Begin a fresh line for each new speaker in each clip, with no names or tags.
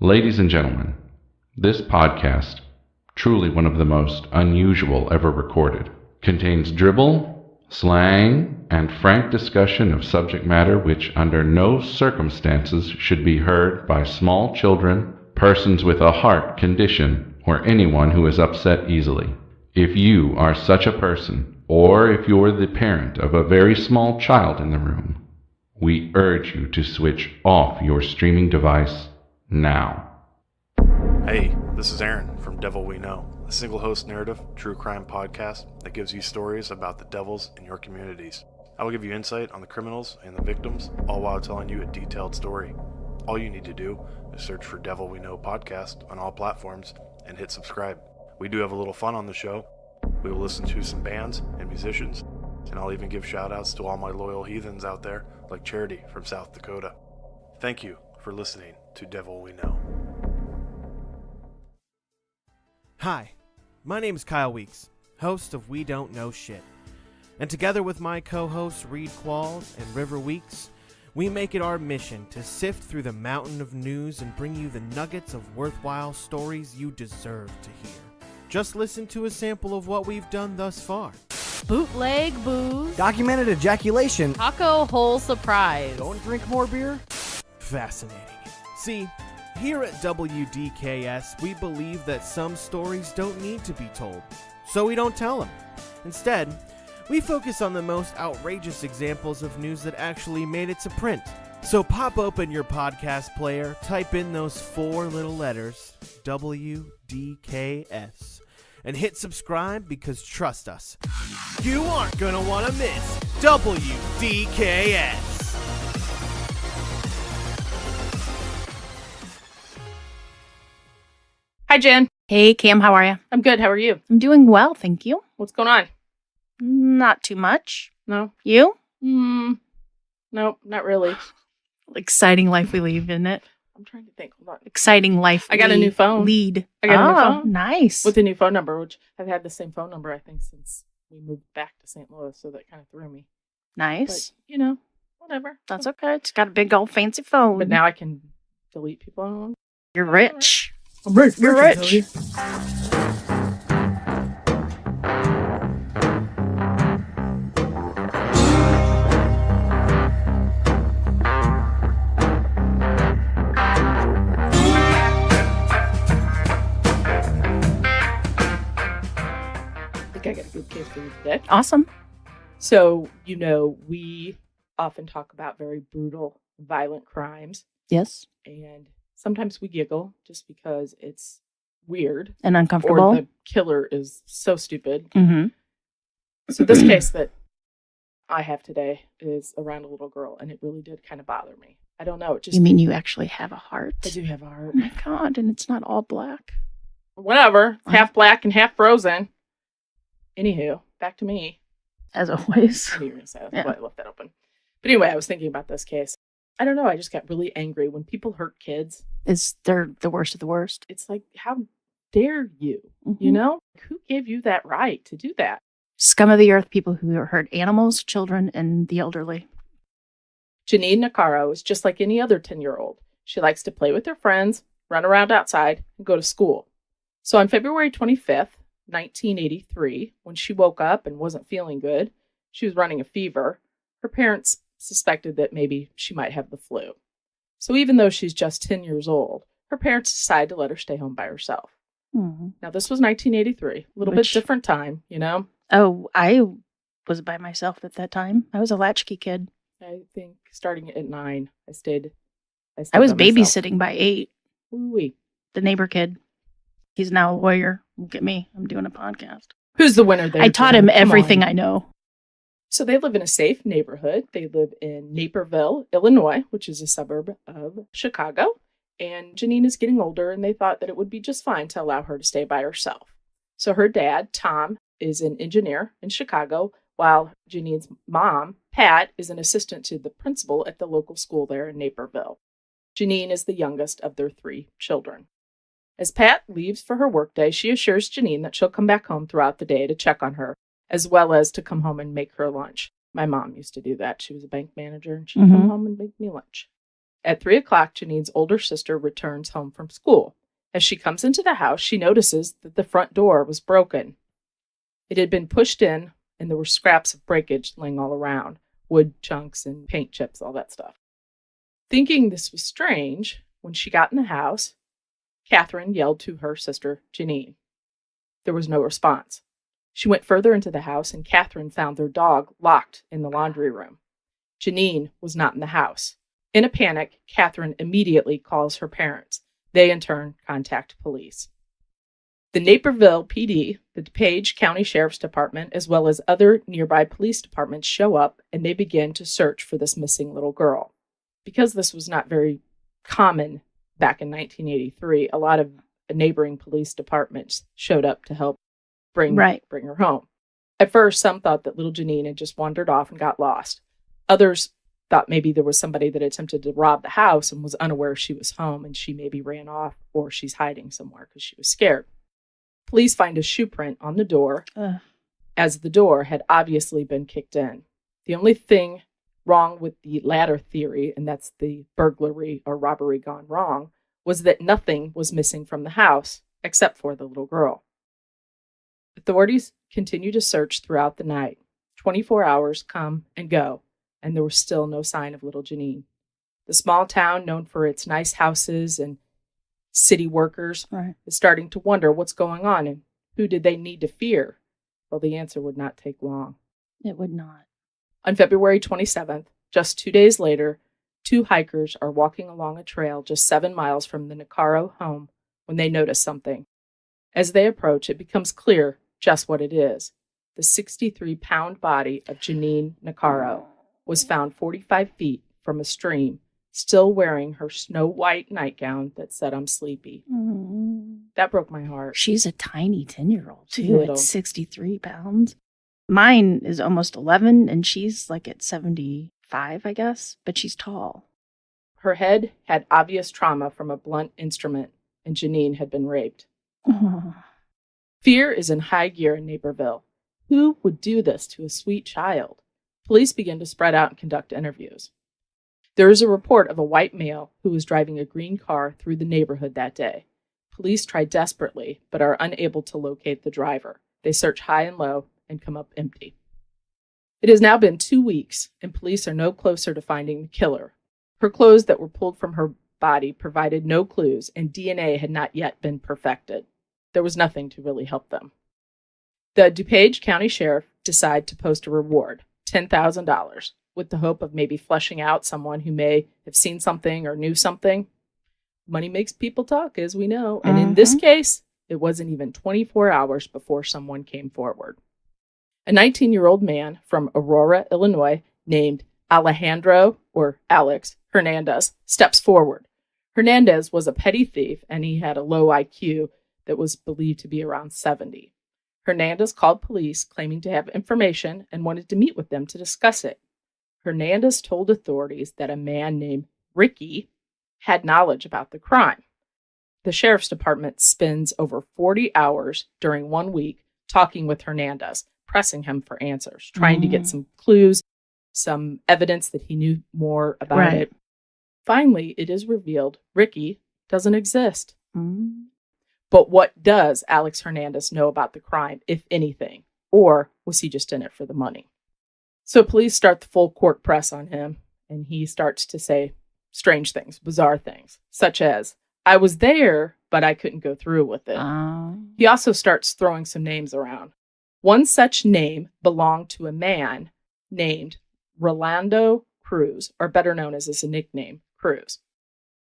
Ladies and gentlemen, this podcast, truly one of the most unusual ever recorded, contains dribble, slang, and frank discussion of subject matter which under no circumstances should be heard by small children, persons with a heart condition, or anyone who is upset easily. If you are such a person, or if you're the parent of a very small child in the room, we urge you to switch off your streaming device now.
Hey, this is Aaron from Devil We Know, a single-host narrative true crime podcast that gives you stories about the devils in your communities. I will give you insight on the criminals and the victims, all while telling you a detailed story. All you need to do is search for Devil We Know podcast on all platforms and hit subscribe. We do have a little fun on the show. We will listen to some bands and musicians, and I'll even give shout-outs to all my loyal heathens out there, like Charity from South Dakota. Thank you for listening to Devil We Know.
Hi, my name is Kyle Weeks, host of We Don't Know Shit. And together with my co-hosts Reed Qualls and River Weeks, we make it our mission to sift through the mountain of news and bring you the nuggets of worthwhile stories you deserve to hear. Just listen to a sample of what we've done thus far.
Bootleg booze.
Documented ejaculation.
Taco hole surprise.
Don't drink more beer.
Fascinating. See, here at WDKS, we believe that some stories don't need to be told, so we don't tell them. Instead, we focus on the most outrageous examples of news that actually made it to print. So pop open your podcast player, type in those 4 little letters, WDKS, and hit subscribe because trust us, you aren't gonna want to miss WDKS.
Hi, Jen.
Hey, Cam, how are you?
I'm good. How are you?
I'm doing well, thank you.
What's going on?
Not too much.
No?
You?
Nope, not really.
Exciting life we lead, isn't it?
I'm trying to think. Hold on.
Exciting life.
I got a new phone.
Lead.
I got a new phone.
Nice.
With a new phone number, which I've had the same phone number, I think, since we moved back to St. Louis, so that kind of threw me.
Nice.
But, whatever.
That's okay. It's got a big old fancy phone.
But now I can delete people.
You're rich.
I'm rich.
You're rich.
I got a good case for you today.
Awesome.
So, we often talk about very brutal, violent crimes.
Yes.
And sometimes we giggle just because it's weird.
And uncomfortable.
Or the killer is so stupid.
Mm-hmm.
So this case that I have today is around a little girl, and it really did kind of bother me. I don't know.
You mean you actually have a heart?
I do have a heart.
Oh my God, and it's not all black.
Whatever. Half black and half frozen. Anywho, back to me.
As always.
I knew you were going to say that.
Yeah.
I left that open. But anyway, I was thinking about this case. I don't know. I just got really angry when people hurt kids.
They're the worst of the worst.
It's like, how dare you?
Mm-hmm.
Who gave you that right to do that?
Scum of the earth, people who hurt animals, children, and the elderly.
Jeanine Nicarico is just like any other 10-year-old. She likes to play with her friends, run around outside, and go to school. So on February 25th, 1983, when she woke up and wasn't feeling good, she was running a fever. Her parents suspected that maybe she might have the flu. So even though she's just 10 years old, her parents decided to let her stay home by herself.
Mm-hmm.
Now, this was 1983, a little bit different time,
Oh, I was by myself at that time. I was a latchkey kid.
I think starting at 9, I stayed
I was
by myself.
babysitting by 8.
Ooh-wee.
The neighbor kid. He's now a lawyer. Look at me. I'm doing a podcast.
Who's the winner there?
I taught
Jen?
him
Come
everything
on.
I know.
So they live in a safe neighborhood. They live in Naperville, Illinois, which is a suburb of Chicago. And Janine is getting older, and they thought that it would be just fine to allow her to stay by herself. So her dad, Tom, is an engineer in Chicago, while Janine's mom, Pat, is an assistant to the principal at the local school there in Naperville. Janine is the youngest of their 3 children. As Pat leaves for her workday, she assures Janine that she'll come back home throughout the day to check on her, as well as to come home and make her lunch. My mom used to do that. She was a bank manager, and she'd come home and make me lunch. At 3 o'clock, Janine's older sister returns home from school. As she comes into the house, she notices that the front door was broken. It had been pushed in, and there were scraps of breakage laying all around, wood chunks and paint chips, all that stuff. Thinking this was strange, when she got in the house, Catherine yelled to her sister, Janine. There was no response. She went further into the house, and Catherine found their dog locked in the laundry room. Janine was not in the house. In a panic, Catherine immediately calls her parents. They, in turn, contact police. The Naperville PD, the DuPage County Sheriff's Department, as well as other nearby police departments show up, and they begin to search for this missing little girl. Because this was not very common back in 1983, a lot of neighboring police departments showed up to help bring her home. At first, some thought that little Janine had just wandered off and got lost. Others thought maybe there was somebody that attempted to rob the house and was unaware she was home, and she maybe ran off, or she's hiding somewhere because she was scared. Police find a shoe print on the door, as the door had obviously been kicked in. The only thing wrong with the latter theory, and that's the burglary or robbery gone wrong, was that nothing was missing from the house except for the little girl. Authorities continue to search throughout the night. 24 hours come and go, and there was still no sign of little Janine. The small town, known for its nice houses and city workers, is starting to wonder what's going on and who did they need to fear. Well, the answer would not take long.
It would not.
On February 27th, just 2 days later, 2 hikers are walking along a trail just 7 miles from the Nicarico home when they notice something. As they approach, it becomes clear just what it is. The 63-pound body of Jeanine Nicarico was found 45 feet from a stream, still wearing her snow-white nightgown that said, "I'm sleepy." That broke my heart.
She's a tiny 10-year-old, too,
Little.
at 63 pounds. Mine is almost 11, and she's like at 75, I guess, but she's tall.
Her head had obvious trauma from a blunt instrument, and Janine had been raped. Fear is in high gear in Naperville. Who would do this to a sweet child? Police begin to spread out and conduct interviews. There is a report of a white male who was driving a green car through the neighborhood that day. Police try desperately, but are unable to locate the driver. They search high and low and come up empty. It has now been 2 weeks, and police are no closer to finding the killer. Her clothes that were pulled from her body provided no clues, and DNA had not yet been perfected. There was nothing to really help them. The DuPage County Sheriff decided to post a reward, $10,000, with the hope of maybe fleshing out someone who may have seen something or knew something. Money makes people talk, as we know. And in this case, it wasn't even 24 hours before someone came forward. A 19-year-old man from Aurora, Illinois, named Alejandro, or Alex, Hernandez, steps forward. Hernandez was a petty thief, and he had a low IQ that was believed to be around 70. Hernandez called police, claiming to have information, and wanted to meet with them to discuss it. Hernandez told authorities that a man named Ricky had knowledge about the crime. The sheriff's department spends over 40 hours during 1 week talking with Hernandez, pressing him for answers, trying to get some clues, some evidence that he knew more about it. Finally, it is revealed Ricky doesn't exist. But what does Alex Hernandez know about the crime, if anything? Or was he just in it for the money? So police start the full court press on him, and he starts to say strange things, bizarre things, such as, "I was there, but I couldn't go through with it." He also starts throwing some names around. One such name belonged to a man named Rolando Cruz, or better known as a nickname, Cruz.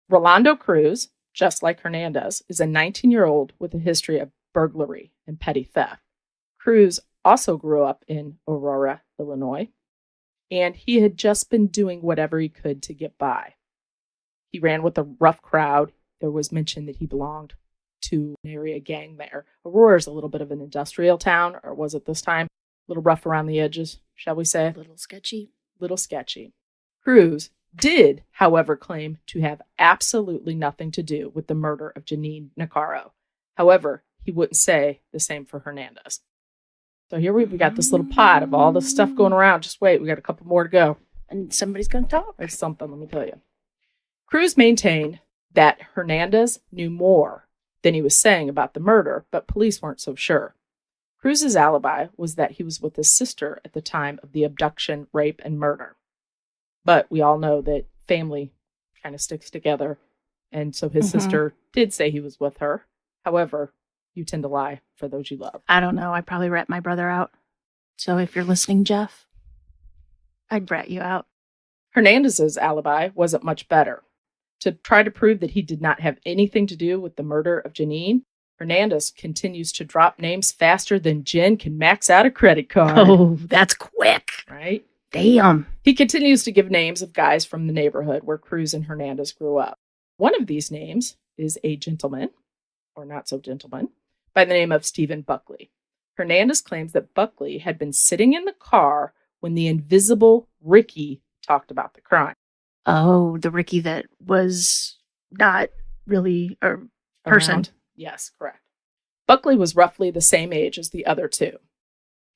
Rolando Cruz, just like Hernandez, is a 19-year-old with a history of burglary and petty theft. Cruz also grew up in Aurora, Illinois, and he had just been doing whatever he could to get by. He ran with a rough crowd. There was mention that he belonged to an area gang there. Aurora is a little bit of an industrial town, or was it this time? A little rough around the edges, shall we say?
Little sketchy.
Little sketchy. Cruz did, however, claim to have absolutely nothing to do with the murder of Jeanine Nicarico. However, he wouldn't say the same for Hernandez. So here we got this little pot of all this stuff going around. Just wait, we got a couple more to go.
And somebody's going to talk.
There's something, let me tell you. Cruz maintained that Hernandez knew more than he was saying about the murder, but police weren't so sure. Cruz's alibi was that he was with his sister at the time of the abduction, rape, and murder. But we all know that family kind of sticks together, and so his sister did say he was with her. However, you tend to lie for those you love.
I don't know. I probably rat my brother out. So if you're listening, Jeff, I'd rat you out.
Hernandez's alibi wasn't much better. To try to prove that he did not have anything to do with the murder of Janine, Hernandez continues to drop names faster than Jen can max out a credit card.
Oh, that's quick.
Right?
Damn.
He continues to give names of guys from the neighborhood where Cruz and Hernandez grew up. One of these names is a gentleman, or not so gentleman, by the name of Stephen Buckley. Hernandez claims that Buckley had been sitting in the car when the invisible Ricky talked about the crime.
Oh, the Ricky that was not really a person.
Around. Yes, correct. Buckley was roughly the same age as the other two.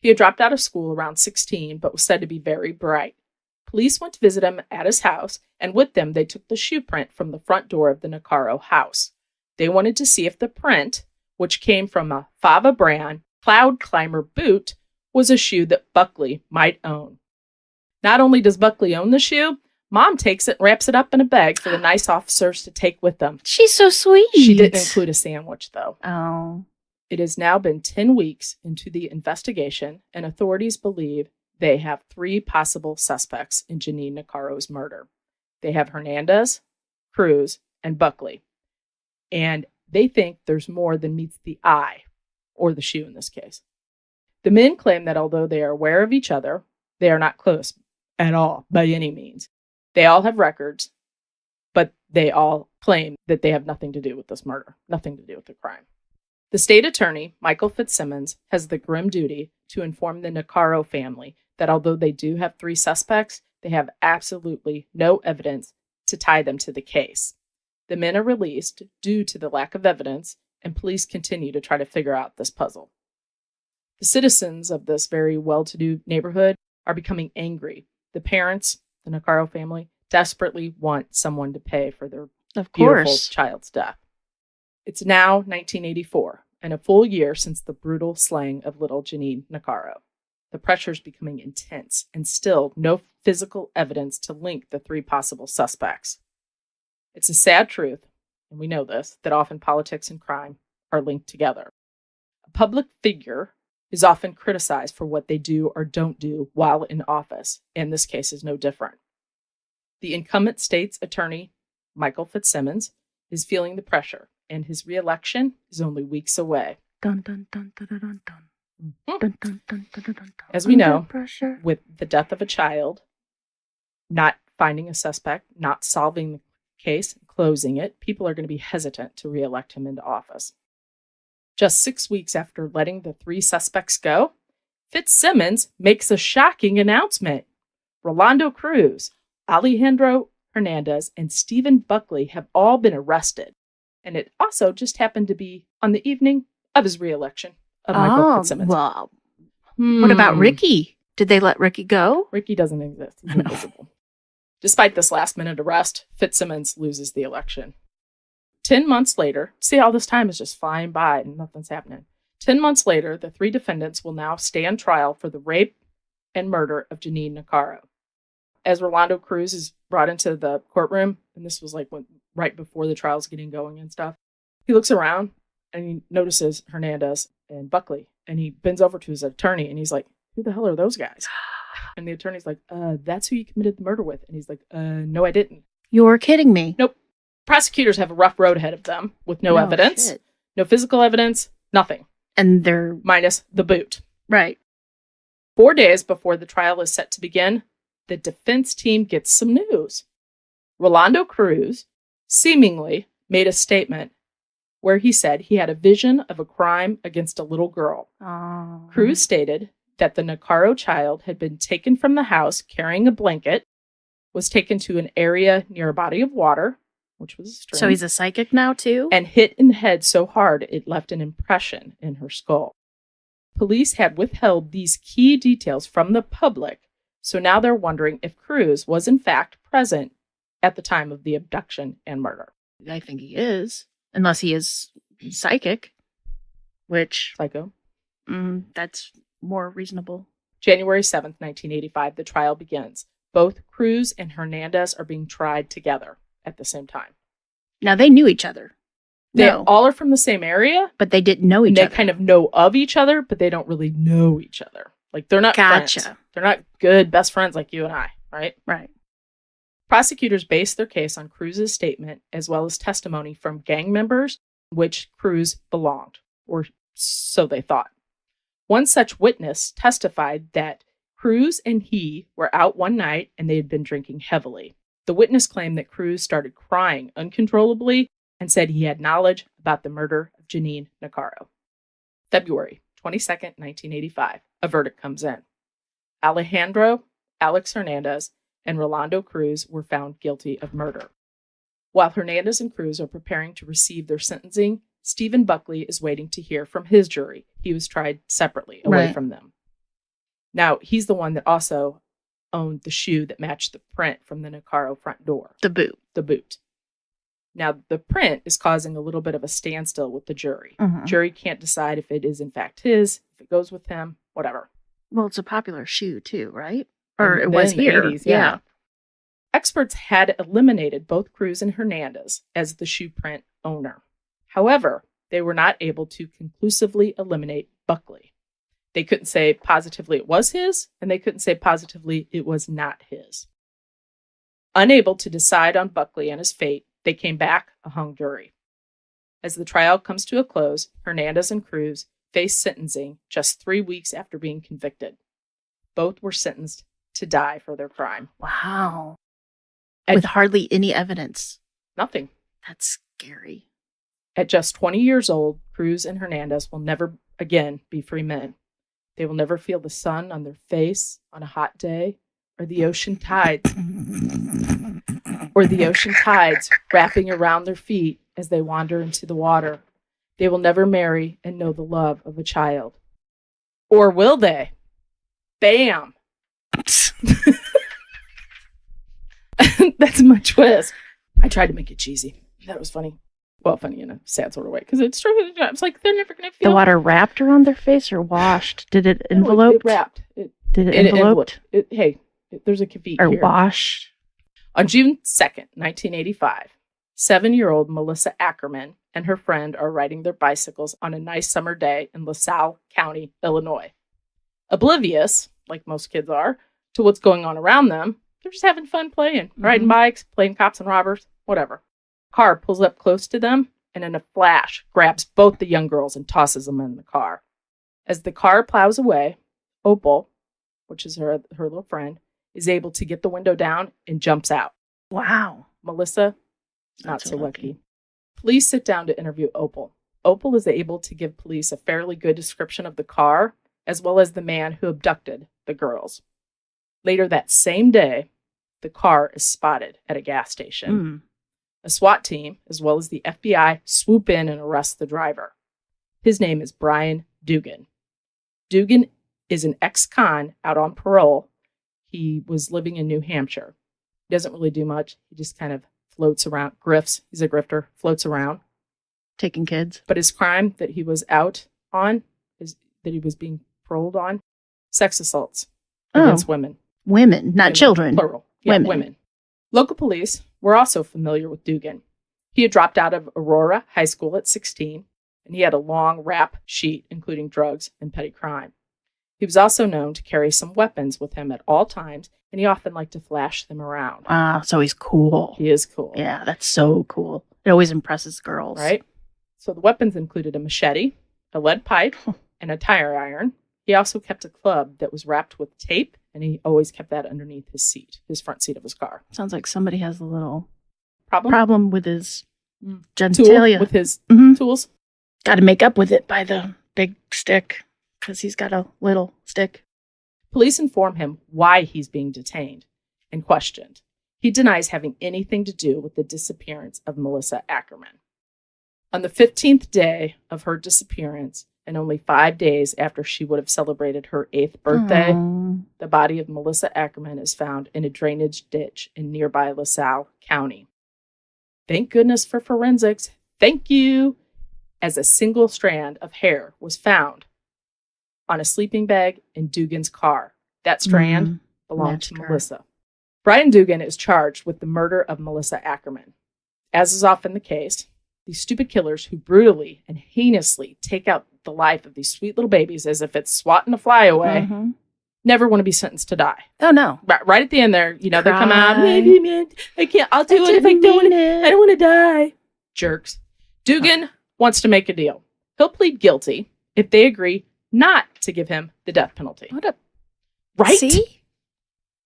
He had dropped out of school around 16, but was said to be very bright. Police went to visit him at his house, and with them they took the shoe print from the front door of the Nicaro house. They wanted to see if the print, which came from a Fava brand Cloud Climber boot, was a shoe that Buckley might own. Not only does Buckley own the shoe, Mom takes it and wraps it up in a bag for the nice officers to take with them.
She's so sweet.
She didn't include a sandwich, though.
Oh.
It has now been 10 weeks into the investigation, and authorities believe they have 3 possible suspects in Jeanine Nicaro's murder. They have Hernandez, Cruz, and Buckley. And they think there's more than meets the eye, or the shoe in this case. The men claim that although they are aware of each other, they are not close at all by any means. They all have records, but they all claim that they have nothing to do with this murder, nothing to do with the crime. The state attorney, Michael Fitzsimmons, has the grim duty to inform the Nicaro family that although they do have 3 suspects, they have absolutely no evidence to tie them to the case. The men are released due to the lack of evidence, and police continue to try to figure out this puzzle. The citizens of this very well-to-do neighborhood are becoming angry. The parents, the Nicaro family, desperately want someone to pay for their beautiful child's death. It's now 1984, and a full year since the brutal slaying of little Jeanine Nicaro. The pressure is becoming intense, and still no physical evidence to link the 3 possible suspects. It's a sad truth, and we know this, that often politics and crime are linked together. A public figure is often criticized for what they do or don't do while in office, and this case is no different. The incumbent state's attorney, Michael Fitzsimmons, is feeling the pressure, and his re-election is only weeks away.
Dun, dun, dun, dun, dun, dun, dun.
Mhm.
Dun, dun, dun, dun, dun, dun.
As we know,
Under pressure.
with the death of a child, not finding a suspect, not solving the case, closing it, people are going to be hesitant to re-elect him into office. Just 6 weeks after letting the 3 suspects go, Fitzsimmons makes a shocking announcement. Rolando Cruz, Alejandro Hernandez, and Stephen Buckley have all been arrested. And it also just happened to be on the evening of his re-election of Michael Fitzsimmons.
Well, what about Ricky? Did they let Ricky go?
Ricky doesn't exist. He's invisible. Despite this last-minute arrest, Fitzsimmons loses the election. 10 months later, see, all this time is just flying by and nothing's happening. 10 months later, the 3 defendants will now stand trial for the rape and murder of Jeanine Nicaro. As Rolando Cruz is brought into the courtroom, and this was like right before the trial's getting going and stuff, he looks around and he notices Hernandez and Buckley, and he bends over to his attorney and he's like, "Who the hell are those guys?" And the attorney's like, "That's who you committed the murder with." And he's like, "No, I didn't."
You're kidding me.
Nope. Prosecutors have a rough road ahead of them with no evidence,
shit.
no physical evidence, nothing,
And they're
minus the boot.
right.
4 days before the trial is set to begin, the defense team gets some news. Rolando Cruz seemingly made a statement where he said he had a vision of a crime against a little girl.
Oh.
Cruz stated that the Nicaro child had been taken from the house carrying a blanket, was taken to an area near a body of water, which was a stream,
So he's a psychic now, too?
and hit in the head so hard it left an impression in her skull. Police had withheld these key details from the public, so now they're wondering if Cruz was in fact present at the time of the abduction and murder.
I think he is, unless he is psychic, which
Psycho.
that's more reasonable.
January 7th, 1985, the trial begins. Both Cruz and Hernandez are being tried together at the same time.
Now, they knew each other.
They
No,
all are from the same area,
but they didn't know
and
each
they
other.
kind of know of each other, but they don't really know each other. Like, they're not
Gotcha.
friends. They're not good best friends like you and I, right?
Right.
Prosecutors based their case on Cruz's statement as well as testimony from gang members which Cruz belonged, or so they thought. One such witness testified that Cruz and he were out one night and they had been drinking heavily. The witness claimed that Cruz started crying uncontrollably and said he had knowledge about the murder of Jeanine Nicarico. February 22nd, 1985, a verdict comes in. Alejandro, Alex Hernandez, and Rolando Cruz were found guilty of murder. While Hernandez and Cruz are preparing to receive their sentencing, Stephen Buckley is waiting to hear from his jury. He was tried separately, away
Right.
from them. Now, he's the one that also owned the shoe that matched the print from the Nicaro front door,
The boot.
the boot. Now, the print is causing a little bit of a standstill with the jury.
Mhm.
Jury can't decide if it is in fact his, if it goes with him, whatever.
Well, it's a popular shoe too, right? Or
And
it was
then in the
here.
80s, yeah. Experts had eliminated both Cruz and Hernandez as the shoe print owner. However, they were not able to conclusively eliminate Buckley. They couldn't say positively it was his, and they couldn't say positively it was not his. Unable to decide on Buckley and his fate, they came back a hung jury. As the trial comes to a close, Hernandez and Cruz faced sentencing just 3 weeks after being convicted. Both were sentenced to die for their crime.
Wow.
At
With hardly any evidence.
nothing.
That's scary.
At just 20 years old, Cruz and Hernandez will never again be free men. They will never feel the sun on their face on a hot day, or the ocean tides, wrapping around their feet as they wander into the water. They will never marry and know the love of a child. Or will they? Bam! That's my twist. I tried to make it cheesy. That was funny. Well, funny in a sad sort of way, because it's true. It's like they're never going to feel
The water wrapped around their face or washed? Did it
No,
envelope?
It wrapped.
Did it envelope?
There's a caveat
Or
here.
washed?
On June 2nd, 1985, 7-year-old Melissa Ackerman and her friend are riding their bicycles on a nice summer day in LaSalle County, Illinois. Oblivious, like most kids are, to what's going on around them, they're just having fun playing, riding bikes, playing cops and robbers, whatever. Car pulls up close to them and in a flash grabs both the young girls and tosses them in the car. As the car plows away, Opal, which is her little friend, is able to get the window down and jumps out.
Wow.
Melissa, not so lucky. Police sit down to interview Opal. Opal is able to give police a fairly good description of the car, as well as the man who abducted the girls. Later that same day, the car is spotted at a gas station. A SWAT team, as well as the FBI, swoop in and arrest the driver. His name is Brian Dugan. Dugan is an ex-con out on parole. He was living in New Hampshire. He doesn't really do much. He just kind of floats around, grifts. He's a grifter, floats around.
Taking kids.
But his crime that he was out on, is that he was being paroled on, sex assaults against women.
Women, not
Women,
children.
Plural. Yeah,
Women.
women. Local police were also familiar with Dugan. He had dropped out of Aurora High School at 16, and he had a long rap sheet including drugs and petty crime. He was also known to carry some weapons with him at all times, and he often liked to flash them around.
Wow, so he's cool.
He is cool.
Yeah, that's so cool. It always impresses girls.
Right? So the weapons included a machete, a lead pipe, and a tire iron. He also kept a club that was wrapped with tape, and he always kept that underneath his seat, his front seat of his car.
Sounds like somebody has a little
Problem?
problem with his
Tool
genitalia.
with his
Mhm.
tools.
Got to make up with it by the big stick because he's got a little stick.
Police inform him why he's being detained and questioned. He denies having anything to do with the disappearance of Melissa Ackerman. On the 15th day of her disappearance, and only 5 days after she would have celebrated her 8th birthday, the body of Melissa Ackerman is found in a drainage ditch in nearby LaSalle County. Thank goodness for forensics. Thank you. As a single strand of hair was found on a sleeping bag in Dugan's car. That strand belonged to Melissa. Brian Dugan is charged with the murder of Melissa Ackerman. As is often the case, these stupid killers who brutally and heinously take out the life of these sweet little babies as if it's swatting a fly away never want to be sentenced to die.
Oh, no.
Right at the end there, they come out, I can't, I'll do it if I don't want to die. Jerks. Dugan wants to make a deal. He'll plead guilty if they agree not to give him the death penalty.
What a...
Right?
See?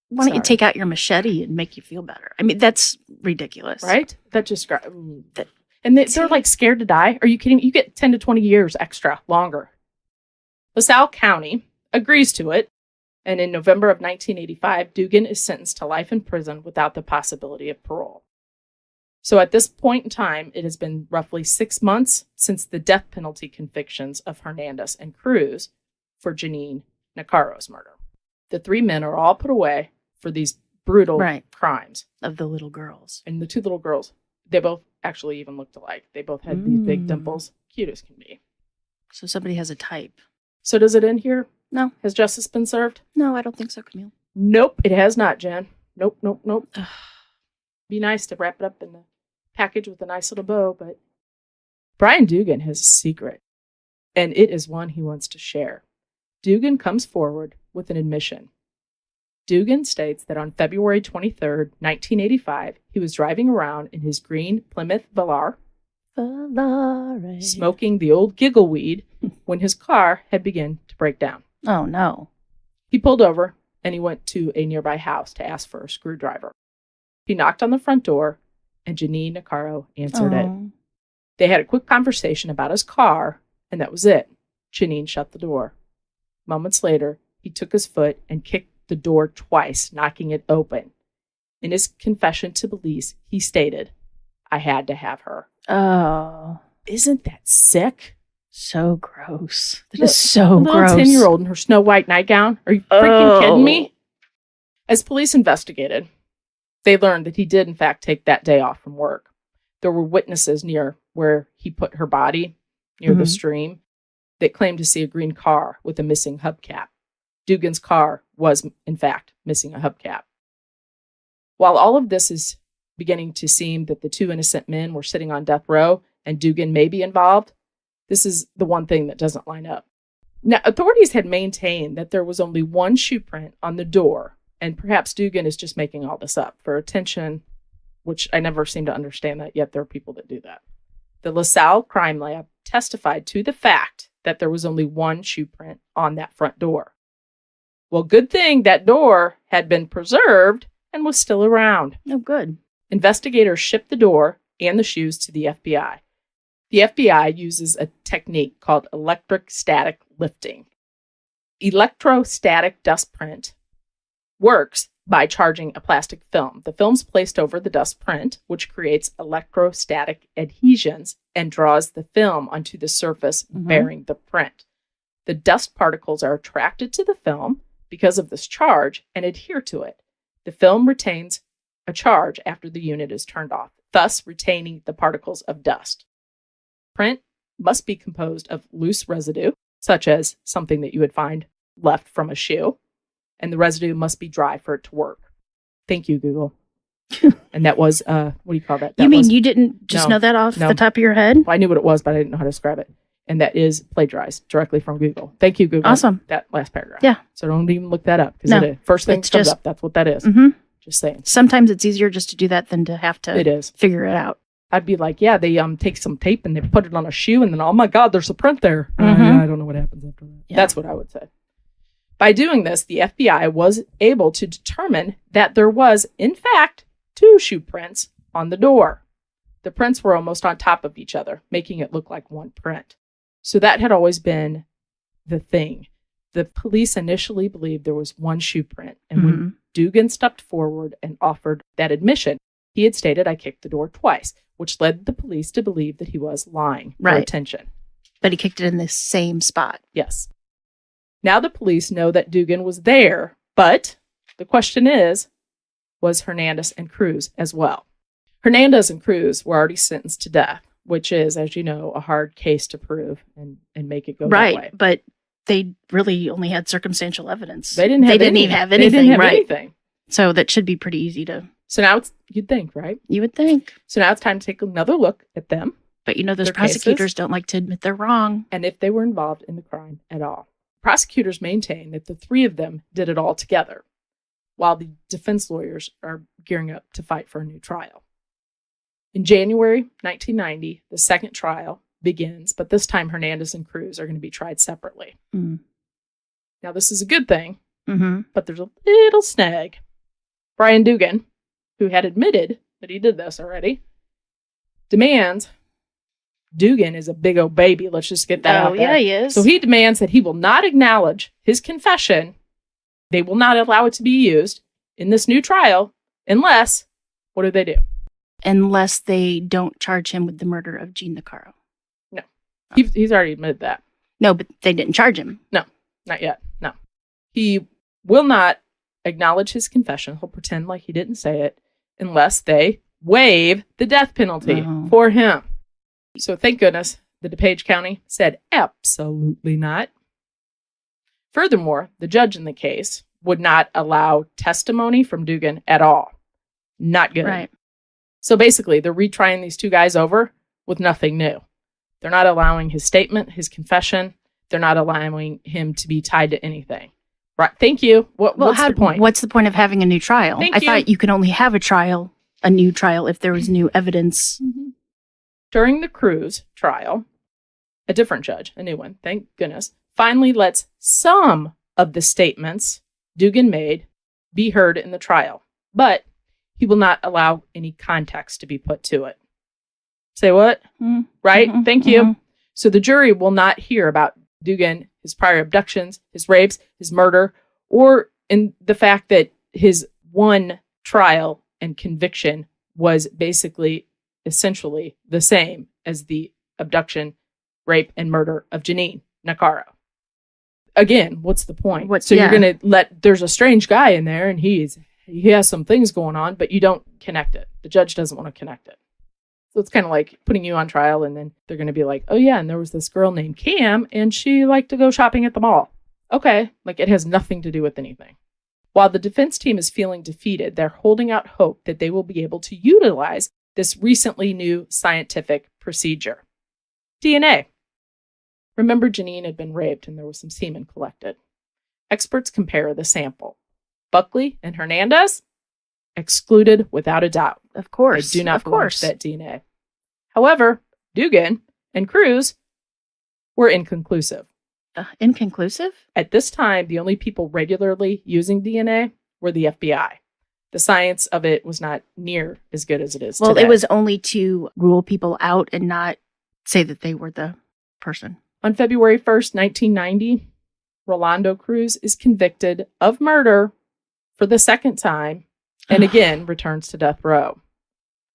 Why don't you take out your machete and make you feel better? I mean, that's ridiculous.
Right? That just... And they're like scared to die. Are you kidding me? You get 10 to 20 years extra, longer. LaSalle County agrees to it. And in November of 1985, Dugan is sentenced to life in prison without the possibility of parole. So at this point in time, it has been roughly 6 months since the death penalty convictions of Hernandez and Cruz for Jeanine Nicarico's murder. The 3 men are all put away for these brutal crimes.
Of the little girls.
And the 2 little girls, they both actually even looked alike. They both had these big dimples. Cute as can be.
So somebody has a type.
So does it end here?
No.
Has justice been served?
No, I don't think so, Camille.
Nope, it has not, Jen. Nope. Be nice to wrap it up in the package with a nice little bow, but Brian Dugan has a secret, and it is one he wants to share. Dugan comes forward with an admission. Dugan states that on February 23rd, 1985, he was driving around in his green Plymouth Velar, smoking the old giggle weed when his car had begun to break down.
Oh, no.
He pulled over and he went to a nearby house to ask for a screwdriver. He knocked on the front door and Jeanine Nicarico answered it. They had a quick conversation about his car and that was it. Jeanine shut the door. Moments later, he took his foot and kicked the door twice, knocking it open. In his confession to police, he stated, "I had to have her."
Oh.
Isn't that sick?
So gross. That is so gross.
Little 10-year-old in her Snow White nightgown. Are you freaking kidding me? As police investigated, they learned that he did, in fact, take that day off from work. There were witnesses near where he put her body, near the stream, that claimed to see a green car with a missing hubcap. Dugan's car was, in fact, missing a hubcap. While all of this is beginning to seem that the 2 innocent men were sitting on death row and Dugan may be involved, this is the one thing that doesn't line up. Now, authorities had maintained that there was only 1 shoe print on the door, and perhaps Dugan is just making all this up for attention, which I never seem to understand that, yet there are people that do that. The LaSalle Crime Lab testified to the fact that there was only 1 shoe print on that front door. Well, good thing that door had been preserved and was still around.
Oh, good.
Investigators shipped the door and the shoes to the FBI. The FBI uses a technique called electrostatic lifting. Electrostatic dust print works by charging a plastic film. The film's placed over the dust print, which creates electrostatic adhesions and draws the film onto the surface bearing the print. The dust particles are attracted to the film because of this charge and adhere to it. The film retains a charge after the unit is turned off, thus retaining the particles of dust. Print must be composed of loose residue, such as something that you would find left from a shoe, and the residue must be dry for it to work. Thank you, Google. And that was, what do you call that?
You didn't just know that off the top of your head?
Well, I knew what it was, but I didn't know how to describe it. And that is plagiarized directly from Google. Thank you, Google.
Awesome.
That last paragraph.
Yeah.
So don't even look that up. Because first thing that comes up, that's what that is. Just saying.
Sometimes it's easier just to do that than to have to figure it out.
I'd be like, yeah, they take some tape and they put it on a shoe and then, oh my God, there's a print there. Yeah, I don't know what happens after that. Yeah. That's what I would say. By doing this, the FBI was able to determine that there was, in fact, 2 shoe prints on the door. The prints were almost on top of each other, making it look like 1 print. So that had always been the thing. The police initially believed there was 1 shoe print. And when Dugan stepped forward and offered that admission, he had stated, "I kicked the door twice," which led the police to believe that he was lying for attention.
But he kicked it in the same spot.
Yes. Now the police know that Dugan was there, but the question is, was Hernandez and Cruz as well? Hernandez and Cruz were already sentenced to death, which is, as you know, a hard case to prove and make it go that way.
Right, but they really only had circumstantial evidence.
They didn't even have anything, right?
So that should be pretty easy to...
So now you'd think, right?
You would think.
So now it's time to take another look at them.
But those prosecutors don't like to admit they're wrong.
And if they were involved in the crime at all. Prosecutors maintain that the three of them did it all together, while the defense lawyers are gearing up to fight for a new trial. In January 1990, the second trial begins, but this time Hernandez and Cruz are going to be tried separately.
Mm.
Now, this is a good thing,
Mm-hmm.
but there's a little snag. Brian Dugan, who had admitted that he did this already, demands... Dugan is a big old baby. Let's just get that out there.
Oh, yeah, he is.
So he demands that he will not acknowledge his confession. They will not allow it to be used in this new trial unless, what do?
Unless they don't charge him with the murder of Jeanine Nicarico.
No. He's already admitted that.
No, but they didn't charge him.
No, not yet. No. He will not acknowledge his confession. He'll pretend like he didn't say it unless they waive the death penalty for him. So thank goodness the DuPage County said absolutely not. Furthermore, the judge in the case would not allow testimony from Dugan at all. Not good.
Right.
So basically, they're retrying these two guys over with nothing new. They're not allowing his statement, his confession. They're not allowing him to be tied to anything. Right. Thank you. What's the point?
What's the point of having a new trial? I thought you could only have a new trial, if there was new evidence.
Mm-hmm. During the Cruz trial, a different judge, a new one, thank goodness, finally lets some of the statements Dugan made be heard in the trial, but he will not allow any context to be put to it. Say what? Mm-hmm. Right? Mm-hmm. Thank you. Mm-hmm. So the jury will not hear about Dugan, his prior abductions, his rapes, his murder, or in the fact that his one trial and conviction was basically essentially the same as the abduction, rape, and murder of Jeanine Nicarico. Again, what's the point? You're going to there's a strange guy in there and he has some things going on, but you don't connect it. The judge doesn't want to connect it. So it's kind of like putting you on trial and then they're going to be like, oh yeah, and there was this girl named Cam and she liked to go shopping at the mall. Okay, like it has nothing to do with anything. While the defense team is feeling defeated, they're holding out hope that they will be able to utilize this recently new scientific procedure. DNA. Remember, Janine had been raped and there was some semen collected. Experts compare the sample. Buckley and Hernandez, excluded without a doubt.
Of course.
They do not belong to that DNA. However, Dugan and Cruz were inconclusive.
Inconclusive?
At this time, the only people regularly using DNA were the FBI. The science of it was not near as good as it is today.
Well, it was only to rule people out and not say that they were the person.
On February 1st, 1990, Rolando Cruz is convicted of murder for the second time and again returns to death row.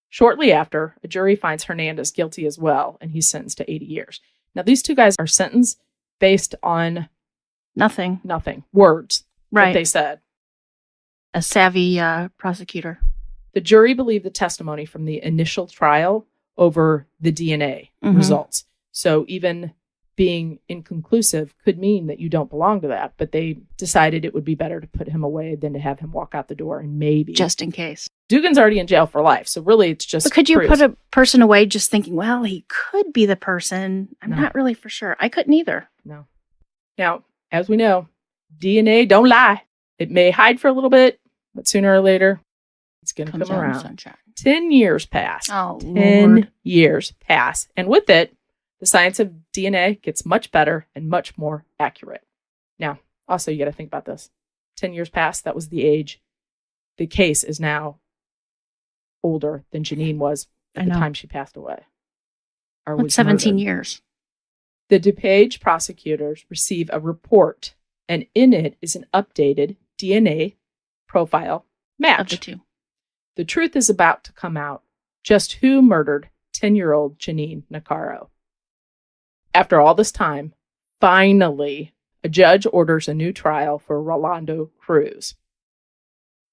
Shortly after, a jury finds Hernandez guilty as well, and he's sentenced to 80 years. Now, these two guys are sentenced based on
nothing.
Words.
Right.
What they said.
A savvy prosecutor.
The jury believed the testimony from the initial trial over the DNA results. So even being inconclusive could mean that you don't belong to that, but they decided it would be better to put him away than to have him walk out the door and maybe.
Just in case.
Dugan's already in jail for life, so really it's just.
But could you put a person away just thinking, well, he could be the person? I'm not really for sure. I couldn't either.
No. Now, as we know, DNA don't lie. It may hide for a little bit, but sooner or later, it's going to come around.
Sunshine.
10 years pass.
Oh,
10
Lord.
years pass. And with it, the science of DNA gets much better and much more accurate. Now, also, you got to think about this. 10 years past, that was the age. The case is now older than Janine was at the time she passed away. Or was
17
murdered.
years.
The DuPage prosecutors receive a report, and in it is an updated DNA profile match.
Of the two.
The truth is about to come out. Just who murdered 10-year-old Jeanine Nicarico? After all this time, finally, a judge orders a new trial for Rolando Cruz.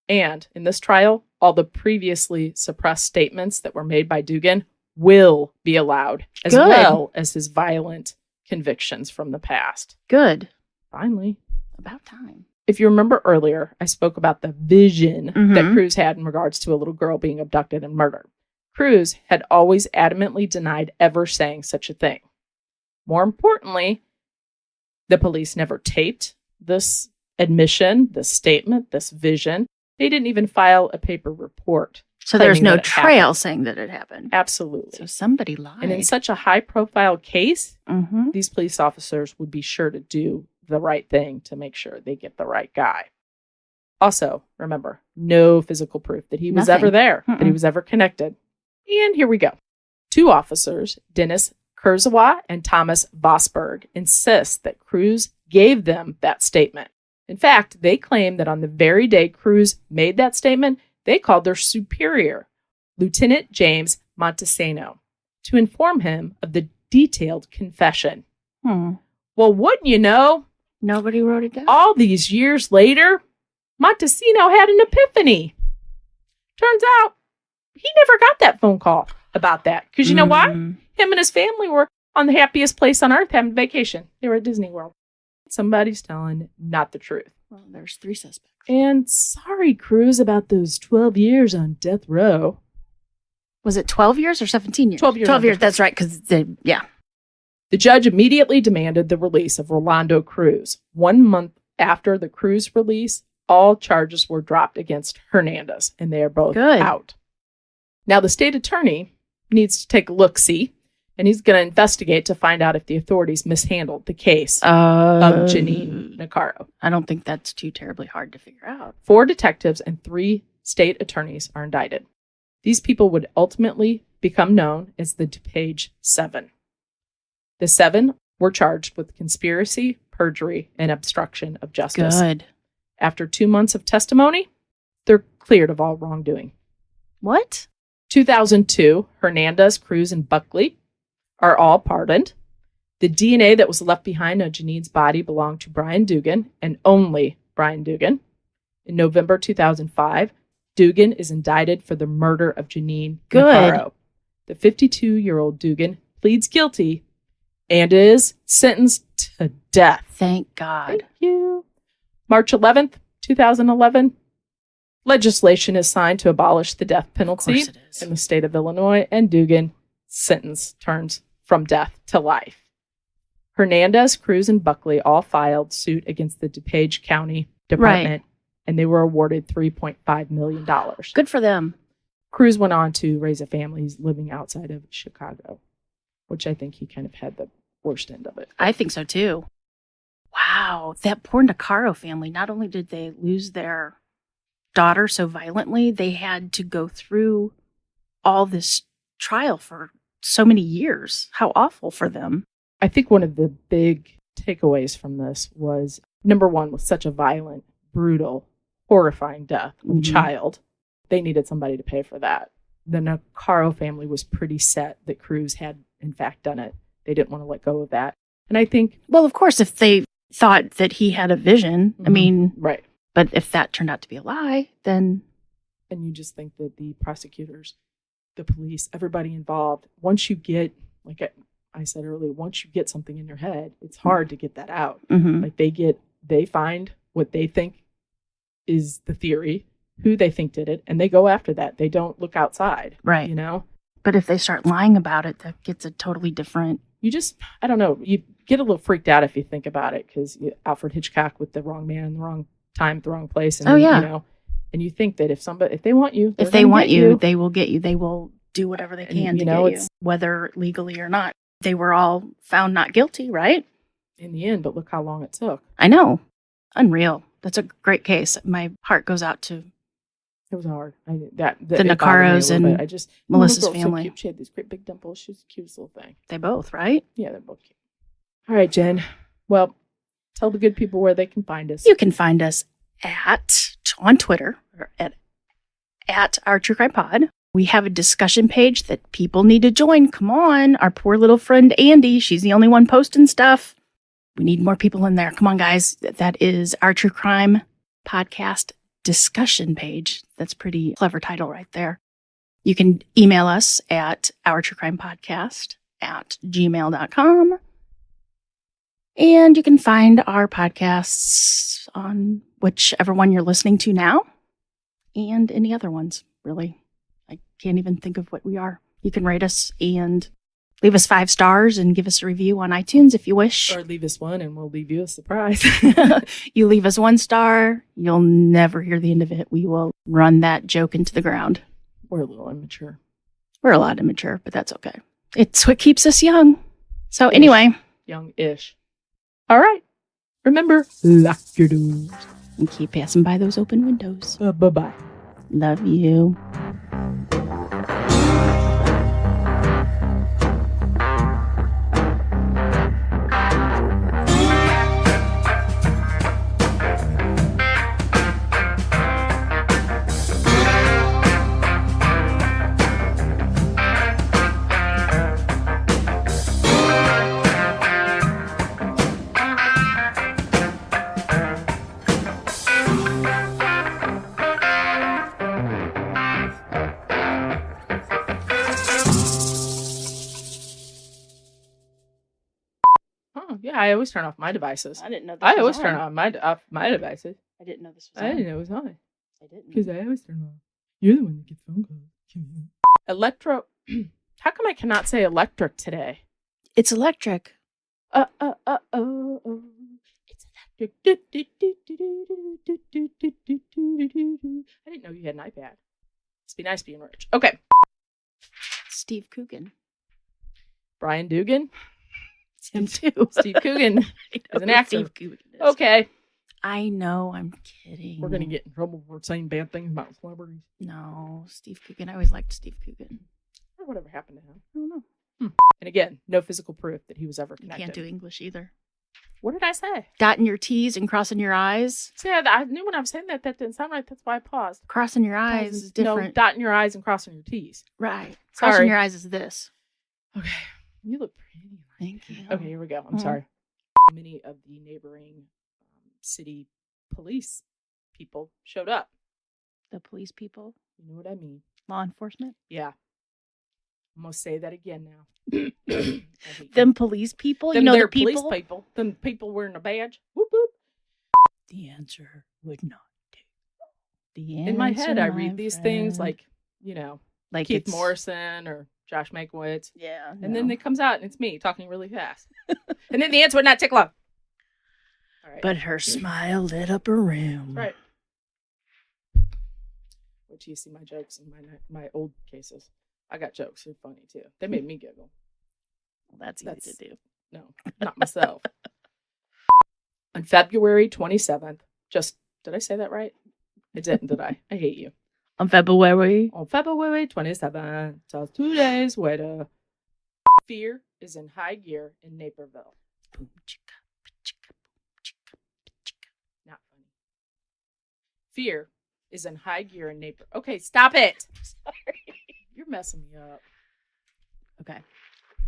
And in this trial, all the previously suppressed statements that were made by Dugan will be allowed, as
Good.
well as his violent convictions from the past.
Good.
Finally.
About time.
If you remember earlier, I spoke about the vision
Mhm.
that Cruz had in regards to a little girl being abducted and murdered. Cruz had always adamantly denied ever saying such a thing. More importantly, the police never taped this admission, this statement, this vision. They didn't even file a paper report.
So there's
claiming
no
that it
trail
happened.
saying that it happened.
Absolutely.
So somebody lied.
And in such a high-profile case,
Mhm.
these police officers would be sure to do the right thing to make sure they get the right guy. Also, remember, no physical proof that he was
Nothing.
ever there, that he
Mm-mm.
was ever connected. And here we go. 2 officers, Dennis Kurzawa and Thomas Vosberg, insist that Cruz gave them that statement. In fact, they claim that on the very day Cruz made that statement, they called their superior, Lieutenant James Montesano, to inform him of the detailed confession. Well, wouldn't you know,
Nobody wrote it down.
all these years later, Montesino had an epiphany. Turns out he never got that phone call about that. Because you know why?
Mhm.
Him and his family were on the happiest place on earth having vacation. They were at Disney World. Somebody's telling not the truth.
Well, there's 3 suspects.
And sorry, Cruz, about those 12 years on death row.
Was it 12 years or 17 years?
12 years.
12 years. That's right. Because yeah.
The judge immediately demanded the release of Rolando Cruz. 1 month after the Cruz release, all charges were dropped against Hernandez, and they are both
Good.
out. Now, the state attorney needs to take a look-see, and he's going to investigate to find out if the authorities mishandled the case of Jeanine Nicarico.
I don't think that's too terribly hard to figure out.
4 detectives and 3 state attorneys are indicted. These people would ultimately become known as the DuPage 7. The 7 were charged with conspiracy, perjury, and obstruction of justice.
Good.
After 2 months of testimony, they're cleared of all wrongdoing.
What?
2002, Hernandez, Cruz, and Buckley are all pardoned. The DNA that was left behind on Janine's body belonged to Brian Dugan, and only Brian Dugan. In November 2005, Dugan is indicted for the murder of Jeanine
Good.
Nicarico. The 52-year-old Dugan pleads guilty and is sentenced to death.
Thank God.
Thank you. March 11th, 2011, legislation is signed to abolish the death penalty
course it is.
in the state of Illinois, and Dugan's sentence turns from death to life. Hernandez, Cruz, and Buckley all filed suit against the DuPage County Department, and they were awarded $3.5 million.
Good for them.
Cruz went on to raise a family. He's living outside of Chicago, which I think he kind of had the worst end of it.
I think so too. Wow. That poor Nicaro family, not only did they lose their daughter so violently, they had to go through all this trial for so many years. How awful for them.
I think one of the big takeaways from this was, number one, with such a violent, brutal, horrifying death of a
Mhm.
child, they needed somebody to pay for that. The Nicaro family was pretty set that Cruz had, in fact, done it. They didn't want to let go of that. And I think...
Well, of course, if they thought that he had a vision, I mean,
Right.
but if that turned out to be a lie, then
And you just think that the prosecutors, the police, everybody involved, once you get, like I said earlier, once you get something in your head, it's hard to get that out.
mhm.
Like they find what they think is the theory, who they think did it, and they go after that. They don't look outside.
Right.
You know?
But if they start lying about it, that gets a totally different.
You just, I don't know, you get a little freaked out if you think about it, because Alfred Hitchcock with the wrong man in the wrong time, at the wrong place. And
Oh,
then,
yeah.
You know, and you think that if they want you,
If they want you, they will get you. They will do whatever they
And,
can
you
to
know,
get you,
it's-
whether legally or not. They were all found not guilty, right?
in the end, but look how long it took.
I know. Unreal. That's a great case. My heart goes out to
It was hard. The
The
it bothered me a
Nicaros
little
and
bit. I just
Melissa's
little girl was
family.
So cute. She had these great big dimples. She was the cutest little thing.
they both, right?
Yeah, they're both cute. All right, Jen. Well, tell the good people where they can find us.
You can find us on Twitter or at our True Crime Pod. We have a discussion page that people need to join. Come on. Our poor little friend Andy, she's the only one posting stuff. We need more people in there. Come on, guys. That is our True Crime Podcast discussion page. That's a pretty clever title right there. You can email us at ourtruecrimepodcast@gmail.com. And you can find our podcasts on whichever one you're listening to now and any other ones, really. I can't even think of what we are. You can rate us and leave us 5 stars and give us a review on iTunes if you wish.
Or leave us 1 and we'll leave you a surprise.
You leave us 1 star, you'll never hear the end of it. We will run that joke into the ground.
We're a little immature.
We're a lot immature, but that's okay. It's what keeps us young. So anyway.
Young-ish. All right. Remember, lock your doors.
And keep passing by those open windows.
Bye-bye.
Love you.
Yeah, I always turn off my devices.
I didn't know this
I
was
always
on.
turn off my devices.
I didn't know this was
I
on.
didn't know it was on.
I didn't.
Because I always turn them off. You're the one that gets phone calls. Electro. How come I cannot say electric today?
It's electric.
Oh. It's electric. I didn't know you had an iPad. Must be nice being rich. Okay.
Steve Coogan.
Brian Dugan.
It's him too.
Steve Coogan is an actor.
Steve Coogan is.
Okay.
I know. I'm kidding.
We're going to get in trouble for saying bad things about celebrities.
No, Steve Coogan. I always liked Steve Coogan.
Or whatever happened to him.
I don't know.
And again, no physical proof that he was ever
You
connected.
can't do English either.
What did I say?
Dotting your T's and crossing your I's.
See, I knew when I was saying that didn't sound right. That's why I paused.
Crossing your I's is different.
No, dotting your I's and crossing your T's.
Right.
Sorry.
Crossing your I's is this.
Okay. You look pretty.
Thank you.
Okay, here we go. I'm sorry. Many of the neighboring city police people showed up.
The police people.
You know what I mean?
Law enforcement.
Yeah. I'm going to say that again now. I hate
Them police people.
them.
You know
They're
the people.
police people. Them people wearing a badge. Whoop, whoop.
The answer would not do. The answer,
In my head, I read
my
these
friend.
things like Keith
it's-
Morrison or Josh Mankiewicz.
Yeah.
And then it comes out and it's me talking really fast. And then the answer would not take long. All right.
But her smile lit up a room.
Right. Wait till you see my jokes in my old cases. I got jokes. They're funny too. They made me giggle.
Well, that's easy to do.
No, not myself. On February 27th, did I say that right? I didn't, did I? I hate you.
On February.
On February 27th, just 2 days later, fear is in high gear in Naperville.
Boom, chicka, chicka, boom, chicka, chicka.
Not funny. Fear is in high gear in Naperville. Okay, stop it. Sorry. You're messing me up.
Okay.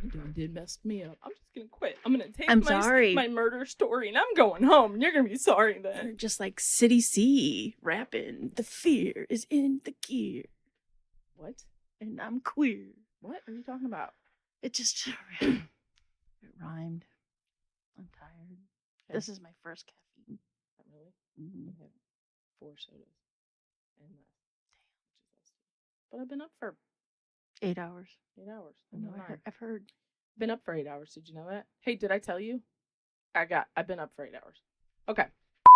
You did mess me up. I'm just going to quit. I'm going to take
sorry.
my murder story and I'm going home. And you're going to be sorry
You're
then.
just like City C rapping. The fear is in the gear.
What?
And I'm queer.
What are you talking about?
It just it rhymed. I'm tired.
Okay.
This is my first caffeine.
Really?
Mm-hmm.
I have 4 sodas. And but I've been up for
8 hours.
8 hours.
I know, I've heard.
Been up for 8 hours. Did you know that? Hey, did I tell you? I've been up for 8 hours. Okay.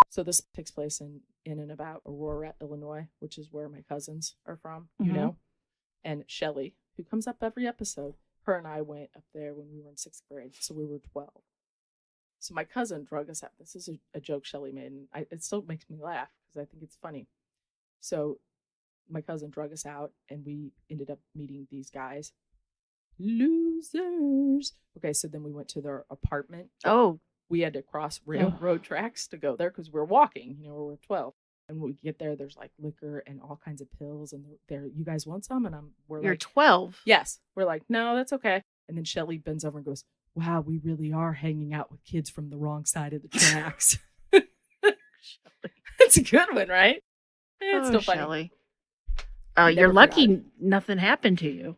So this takes place in and about Aurora, Illinois, which is where my cousins are from, you
Mhm.
know. And Shelly, who comes up every episode, her and I went up there when we were in 6th grade. So we were 12. So my cousin drug us out. This is a joke Shelly made, and it still makes me laugh because I think it's funny. So my cousin drug us out, and we ended up meeting these guys. Losers. Okay, so then we went to their apartment.
Oh,
We had to cross railroad tracks to go there because we were walking, we were 12. And when we get there, there's like liquor and all kinds of pills. And they're, you guys want some? And we're
You're
like,
12.
yes. We're like, no, that's okay. And then Shelly bends over and goes, wow, we really are hanging out with kids from the wrong side of the tracks. That's a good one, right? It's still funny.
Shelley. Oh, you're lucky nothing happened to you.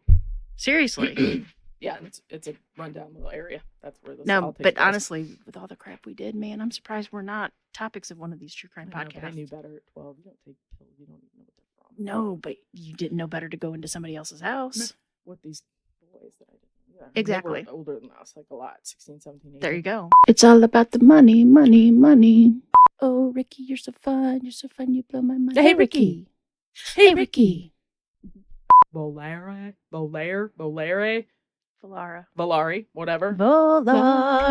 Seriously.
Yeah, it's a rundown little area. That's where this all
No,
takes
but
place.
honestly, with all the crap we did, man, I'm surprised we're not topics of one of these true crime
I know,
podcasts.
but I knew better at 12. You don't take pills. You don't even know what they're from.
No, but you didn't know better to go into somebody else's house.
With these boys that I didn't. Yeah,
Exactly.
They were older than us, like a lot. 16, 17, 18.
There you go. It's all about the money, money, money. Oh, Ricky, you're so fun. You're so fun. You blow my mind.
Hey, Ricky.
Hey, Ricky.
Volare,
Valara.
Valari, whatever.
Volare.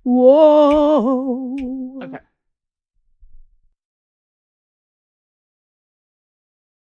Whoa.
Okay.